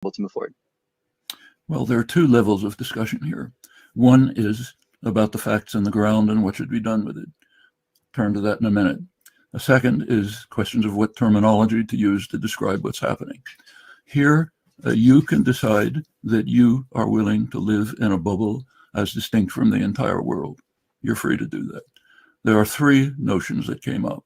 to move forward? Well, there are two levels of discussion here. One is about the facts on the ground and what should be done with it. Turn to that in a minute. A second is questions of what terminology to use to describe what's happening. Here, you can decide that you are willing to live in a bubble as distinct from the entire world. You're free to do that. There are three notions that came up.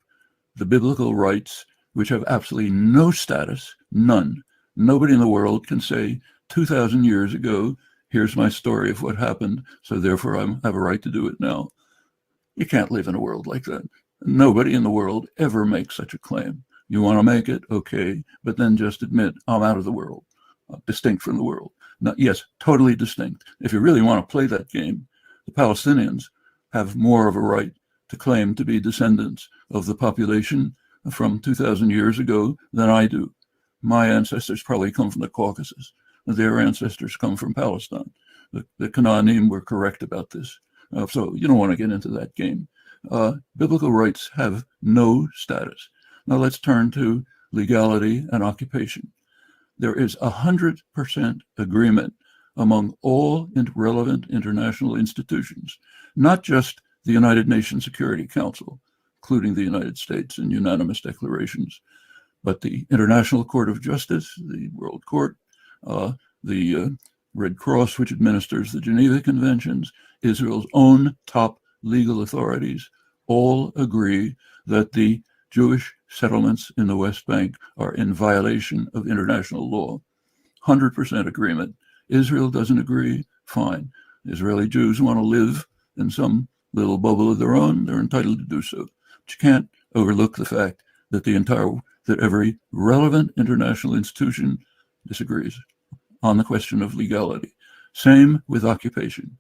The biblical rights, which have absolutely no status, none. Nobody in the world can say 2,000 years ago, here's my story of what happened, so therefore I have a right to do it now. You can't live in a world like that. Nobody in the world ever makes such a claim. You want to make it, okay, but then just admit, I'm out of the world, distinct from the world. Now, yes, totally distinct. If you really want to play that game, the Palestinians have more of a right to claim to be descendants of the population from 2,000 years ago than I do. My ancestors probably come from the Caucasus. Their ancestors come from Palestine. The Canaanim were correct about this. So you don't want to get into that game. Biblical rights have no status. Now let's turn to legality and occupation. There is 100% agreement among all relevant international institutions, not just the United Nations Security Council, including the United States in unanimous declarations, but the International Court of Justice, the World Court, the Red Cross, which administers the Geneva Conventions, Israel's own top legal authorities, all agree that the Jewish settlements in the West Bank are in violation of international law. 100% agreement. Israel doesn't agree, fine. Israeli Jews want to live in some little bubble of their own, they're entitled to do so. But you can't overlook the fact that that every relevant international institution disagrees on the question of legality. Same with occupation.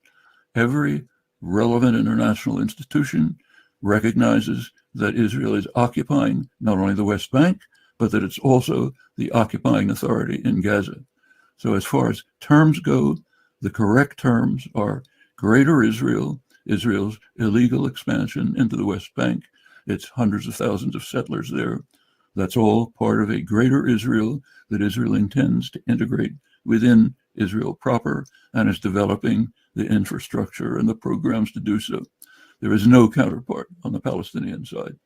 Every relevant international institution recognizes that Israel is occupying not only the West Bank, but that it's also the occupying authority in Gaza. So as far as terms go, the correct terms are Greater Israel, Israel's illegal expansion into the West Bank. It's hundreds of thousands of settlers there. That's all part of a Greater Israel that Israel intends to integrate within Israel proper and is developing the infrastructure and the programs to do so. There is no counterpart on the Palestinian side.